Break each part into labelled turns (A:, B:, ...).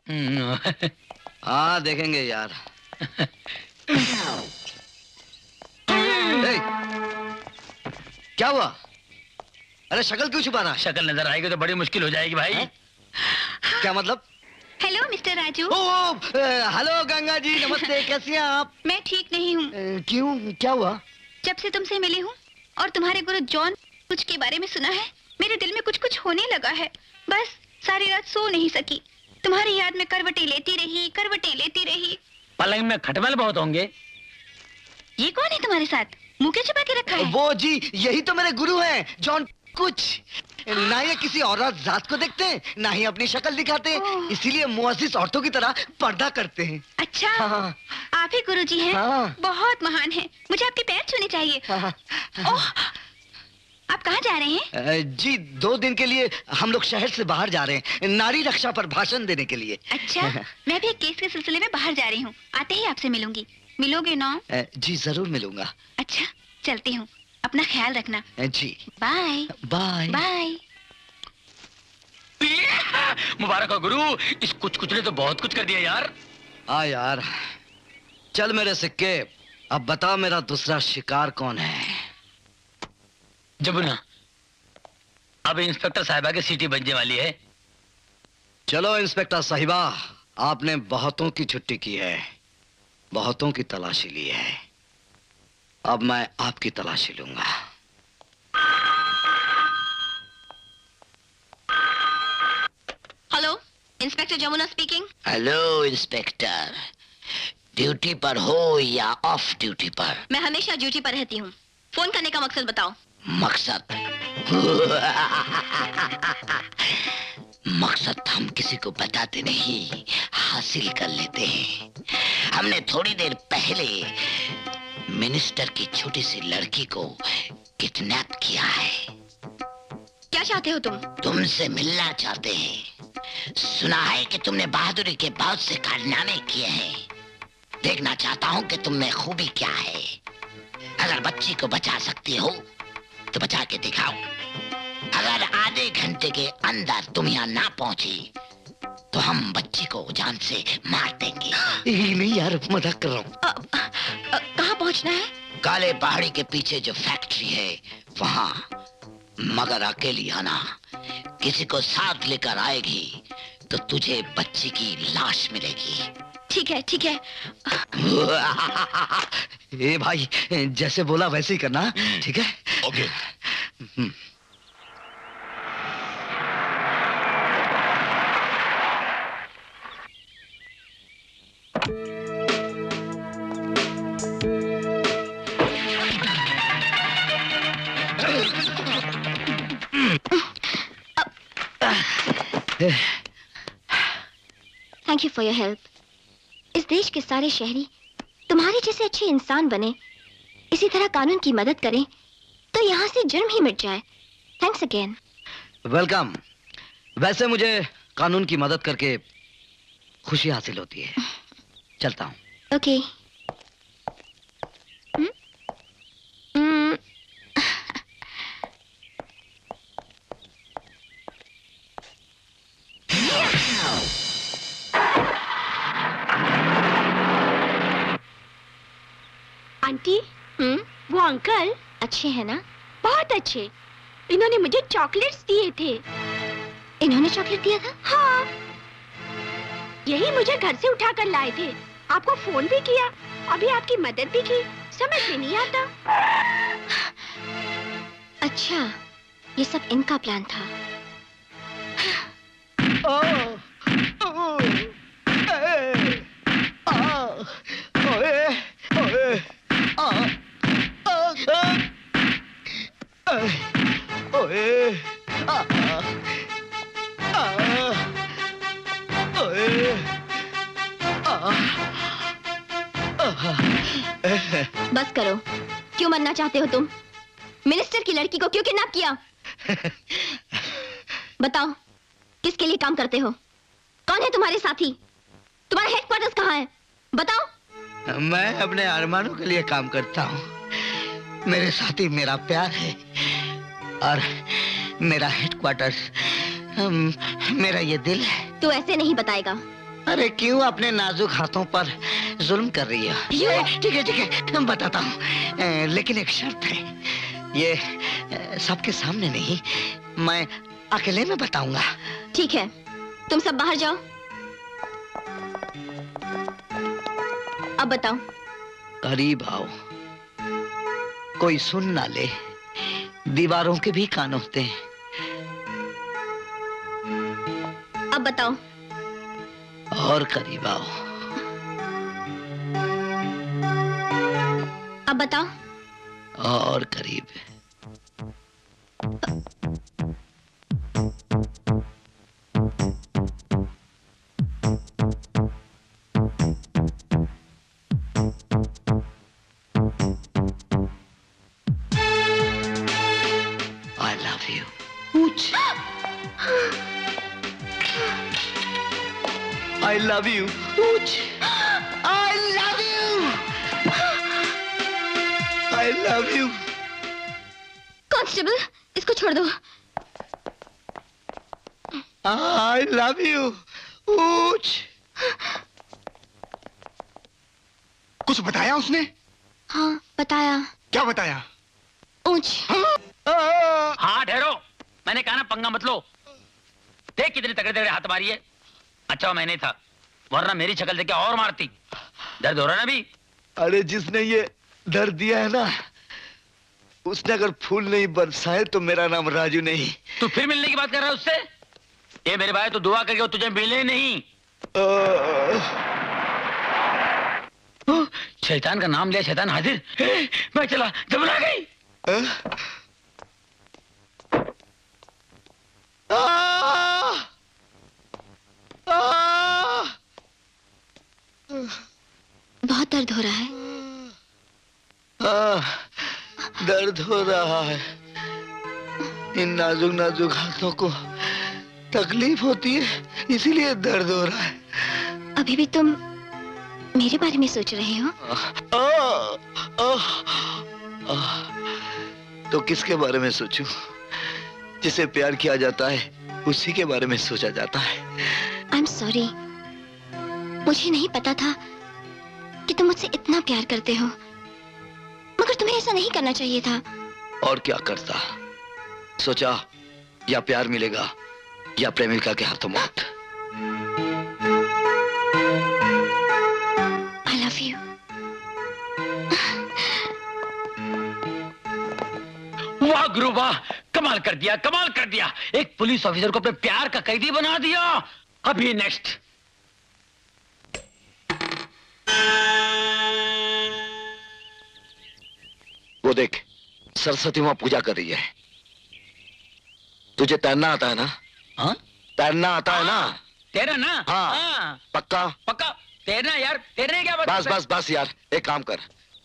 A: हाँ देखेंगे यार। ए, क्या हुआ? अरे शक्ल क्यों छुपा रहा?
B: शक्ल नजर आएगी तो बड़ी मुश्किल हो जाएगी भाई।
A: क्या मतलब?
C: Hello mister Raju.
A: Hello Ganga ji, नमस्ते। कैसी हैं आप?
C: मैं ठीक नहीं हूँ।
A: क्यों, क्या हुआ?
C: जब से तुमसे मिली हूँ और तुम्हारे गुरु जॉन कुछ के बारे में सुना है, मेरे दिल में कुछ कुछ होने लगा है। बस सारी रात सो नहीं सकी। तुम्हारी याद में करवटें लेती रही।
B: पलंग में खटमल बहुत होंगे।
C: ये कौन है तुम्हारे साथ? मुंह के छुपा के रखा है?
A: वो जी, यही तो मेरे गुरु हैं, जॉन कुछ। ना ये किसी औरत जात को देखते हैं, ना ही अपनी शक्ल दिखाते हैं, इसीलिए मुअज्जिज औरतों की तरह पर्दा करते हैं।
C: अच्छा,
A: हाँ।
C: आप ही गुरुजी हैं?
A: हाँ।
C: बहुत महान हैं। मुझे आपके पैर छूने चाहिए।
A: हाँ।
C: ओह, आप कहाँ जा रहे हैं?
A: जी 2 दिन के लिए हम लोग शहर से बाहर जा रहे हैं, नारी रक्षा पर भाषण देने के लिए।
C: अच्छा, मैं भी एक केस के सिलसिले में बाहर जा रही हूँ। आते ही आपसे मिलूंगी। मिलोगे ना?
A: जी जरूर मिलूंगा।
C: अच्छा, चलती हूँ। अपना ख्याल रखना।
A: जी
C: बाय
A: बाय।
C: बाय।
B: मुबारक हो गुरु, इस कुछ ने तो बहुत कुछ कर दिया यार।
A: हाँ यार, चल मेरे सिक्के, अब बता मेरा दूसरा शिकार कौन है?
B: जमुना, अब इंस्पेक्टर साहिबा की सीटी बजने वाली है।
A: चलो इंस्पेक्टर साहिबा, आपने बहुतों की छुट्टी की है, बहुतों की तलाशी ली है, अब मैं आपकी तलाशी लूंगा।
C: Hello, inspector Jamuna speaking.
D: Hello inspector, duty पर हो या ऑफ ड्यूटी पर?
C: मैं हमेशा ड्यूटी पर रहती हूँ। फोन करने का मकसद बताओ।
D: मकसद मकसद हम किसी को बताते नहीं, हासिल कर लेते हैं। हमने थोड़ी देर पहले मिनिस्टर की छोटी सी लड़की को किडनैप किया है।
C: क्या चाहते हो तुम?
D: तुमसे मिलना चाहते हैं। सुना है कि तुमने बहादुरी के बहुत से कारनामे किए हैं। देखना चाहता हूँ कि तुम में खूबी क्या है। अगर बच्ची को बचा सकती हो तो बचा के दिखाओ। अगर आधे घंटे के अंदर तुम यहाँ ना पहुंची तो हम बच्ची को जान से मार देंगे।
A: नहीं यार, मजाक कर रहा हूँ।
C: कहाँ पहुँचना है?
D: काले पहाड़ी के पीछे जो फैक्ट्री है वहाँ, मगर अकेली आना। किसी को साथ लेकर आएगी तो तुझे बच्ची की लाश मिलेगी।
C: ठीक है, ठीक है।
A: ए भाई, जैसे बोला वैसे ही करना, ठीक है?
D: Okay.
C: Thank you for your help. इस देश के सारे शहरी तुम्हारे जैसे अच्छे इंसान बने, इसी तरह कानून की मदद करें तो यहाँ से जुर्म ही मिट जाए। Thanks again.
A: वेलकम। वैसे मुझे कानून की मदद करके खुशी हासिल होती है। चलता हूँ।
C: ओके।
E: आंटी, वो अंकल
C: अच्छे हैं ना?
E: बहुत अच्छे। इन्होंने मुझे चॉकलेट्स दिए थे।
C: इन्होंने चॉकलेट दिया था?
E: हाँ, यही मुझे घर से उठा कर लाए थे। आपको फोन भी किया, अभी आपकी मदद भी की, समझ में नहीं आता।
C: अच्छा, ये सब इनका प्लान था। बस करो। क्यों मरना चाहते हो तुम? मिनिस्टर की लड़की को क्यों किडनैप किया? बताओ, किसके लिए काम करते हो? कौन है तुम्हारे साथी? तुम्हारा हेडक्वार्टर्स कहाँ है? बताओ।
A: मैं अपने अरमानों के लिए काम करता हूँ। मेरे साथी मेरा प्यार है और मेरा हेडक्वार्टर्स मेरा ये दिल है।
C: तू ऐसे नहीं बताएगा।
A: अरे क्यों अपने नाजुक हाथों पर जुल्म कर रही है? ठीक है मैं बताता हूँ, लेकिन एक शर्त है। ये सबके सामने नहीं, मैं अकेले में बताऊंगा।
E: ठीक है, तुम सब बाहर जाओ। अब बताओ।
A: करीब आओ, कोई सुन ना ले, दीवारों के भी कान होते हैं।
E: अब बताओ।
A: और करीब आओ।
E: अब बताओ।
A: और करीब। I love you. Ooch. I love you. Ooch. I love you. I love you.
E: Constable, इसको छोड़ दो।
A: I love you. Ooch.
F: कुछ बताया उसने?
E: हाँ, बताया।
F: क्या बताया?
E: ऊंच।
B: हाँ ठहरो, मैंने कहा ना पंगा मत लो। देख कितने तगड़े तगड़े हाथ मारी है। अच्छा मैं नहीं था, वरना मेरी शक्ल देख के और मारती। दर्द हो रहा है ना अभी?
A: अरे जिसने ये दर्द दिया है ना, उसने अगर फूल नहीं बरसाए तो मेरा नाम राजू नहीं।
B: तू फिर मिलने की बात कर रहा है उससे? ये मेरे भाई तो दुआ करके वो तुझे मिले नहीं। शैतान का नाम लिया, शैतान हाजिर। मैं चला, घबरा गई।
E: बहुत दर्द हो रहा है।
A: दर्द हो रहा है। इन नाजुक नाजुक हाथों को तकलीफ होती है, इसीलिए दर्द हो रहा है।
E: अभी भी तुम मेरे बारे में सोच रहे हो?
A: तो किसके बारे में सोचूं? जिसे प्यार किया जाता है उसी के बारे में सोचा जाता है।
E: आई एम सॉरी, मुझे नहीं पता था कि तुम मुझसे इतना प्यार करते हो, मगर तुम्हें ऐसा नहीं करना चाहिए था।
A: और क्या करता? सोचा या प्यार मिलेगा या प्रेमिका के हाथों मौत।
E: I love you.
B: वाह गुरु वाह, कमाल कर दिया, कमाल कर दिया। एक पुलिस ऑफिसर को अपने प्यार का कैदी बना दिया। अभी नेक्स्ट।
A: वो देख, सरस्वती माँ पूजा कर रही है। तुझे तैरना आता है ना?
B: हाँ?
A: तैरना आता है ना?
B: तेरा ना?
A: हाँ। पक्का?
B: पक्का तेरना यार, तेरने क्या बात?
A: बस बस बस यार, एक काम कर,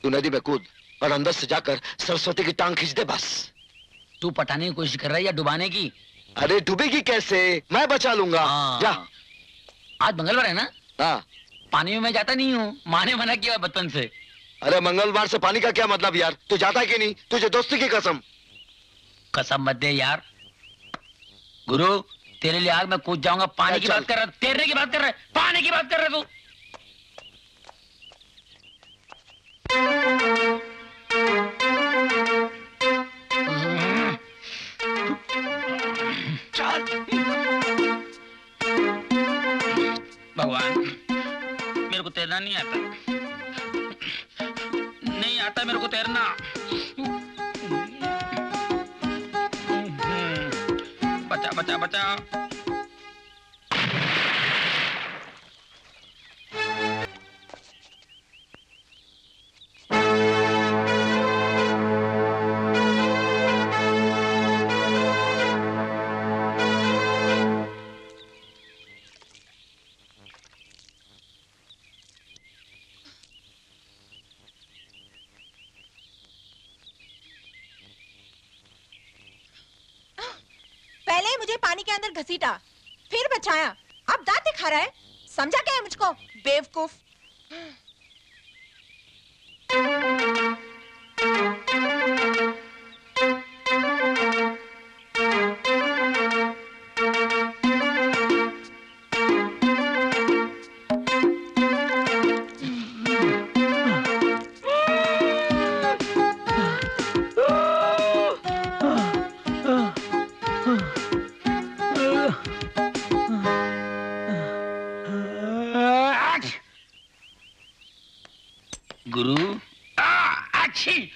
A: तू नदी में कूद और अंदर से जाकर सरस्वती की टांग खींच दे बस।
B: तू पटाने की कोशिश कर रहा है या डुबाने की?
A: अरे डूबेगी कैसे, मैं बचा लूंगा। जा।
B: आज मंगलवार है ना?
A: हाँ।
B: पानी में मैं जाता नहीं हूँ, माँ ने मना किया बचपन से।
A: अरे मंगलवार से पानी का क्या मतलब यार? तू जाता है कि नहीं? तुझे दोस्ती की कसम।
B: कसम मत दे यार। गुरु तेरे लिए आग में कूद जाऊंगा। पानी की बात कर रहा, तैरने की बात कर रहा है, पानी की बात कर रहा तू। भगवान, मेरे को तैरना नहीं आता, नहीं आता मेरे को तैरना। बचा बचा बचा।
G: पहले मुझे पानी के अंदर घसीटा, फिर बचाया, अब दांत दिखा रहा है। समझा क्या है मुझको, बेवकूफ?
B: गुरु अच्छी।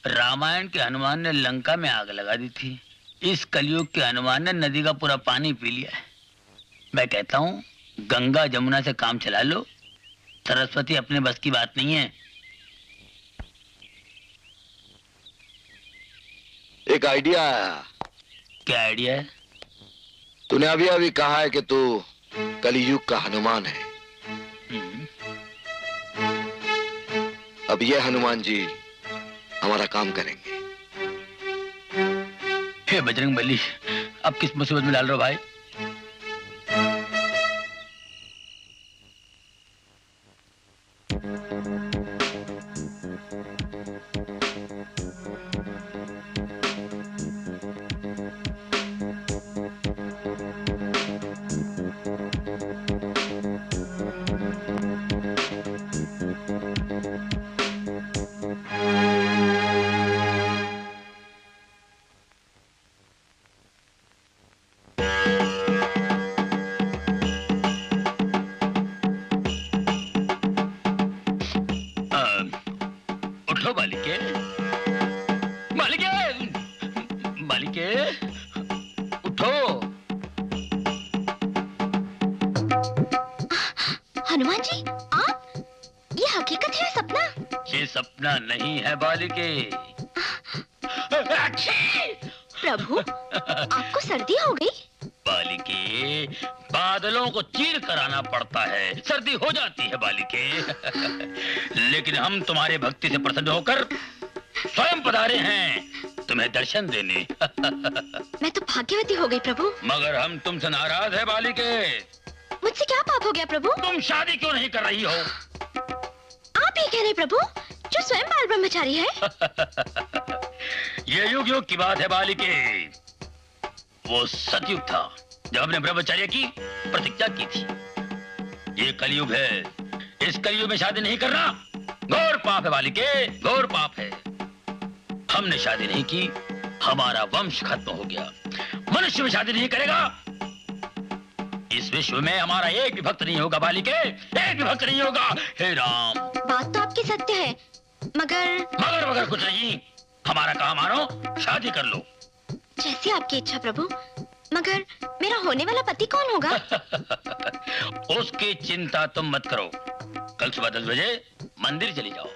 B: रामायण के हनुमान ने लंका में आग लगा दी थी, इस कलयुग के हनुमान ने नदी का पूरा पानी पी लिया है। मैं कहता हूँ गंगा जमुना से काम चला लो, सरस्वती अपने बस की बात नहीं है।
H: एक आइडिया आया।
B: क्या आइडिया है?
H: तूने अभी अभी कहा है कि तू कलयुग का हनुमान है। अब ये हनुमान जी हमारा काम करेंगे।
B: हे बजरंग बली, अब किस मुसीबत में डाल रहे हो भाई? उठो बालिके, बालिके, बालिके, उठो।
E: हनुमान जी, आप? ये हकीकत है सपना?
B: ये सपना नहीं है बालिके।
E: प्रभु, आपको सर्दी हो गई?
B: बालिके, बादलों को चीर कर आना पड़ता है, सर्दी हो जाती है बालिके। लेकिन हम तुम्हारे भक्ति से प्रसन्न होकर स्वयं पधारे हैं तुम्हें दर्शन देने।
E: मैं तो भाग्यवती हो गई प्रभु।
B: मगर हम तुमसे नाराज है बालिके।
E: मुझसे क्या पाप हो गया प्रभु?
B: तुम शादी क्यों नहीं कर रही हो?
E: आप ही कह रहे प्रभु, जो स्वयं बाल ब्रह्मचारी है।
B: ये युग युग की बात है बालिके। वो सतयुग था जब हमने ब्रह्मचर्य की प्रतिज्ञा की थी। ये कलयुग है, इस कलयुग में शादी नहीं करना घोर पाप है बालिके, घोर पाप है। हमने शादी नहीं की, हमारा वंश खत्म हो गया। मनुष्य में शादी नहीं करेगा, इस विश्व में हमारा एक भी भक्त नहीं होगा बालिके, एक भी भक्त नहीं होगा। हे राम।
E: बात तो आपकी सत्य है,
B: मगर कुछ नहीं। हमारा काम मानो, शादी कर लो।
E: जैसी आपकी इच्छा प्रभु। मगर मेरा होने वाला पति कौन होगा?
B: उसकी चिंता तुम मत करो। कल सुबह 10 बजे मंदिर चली जाओ।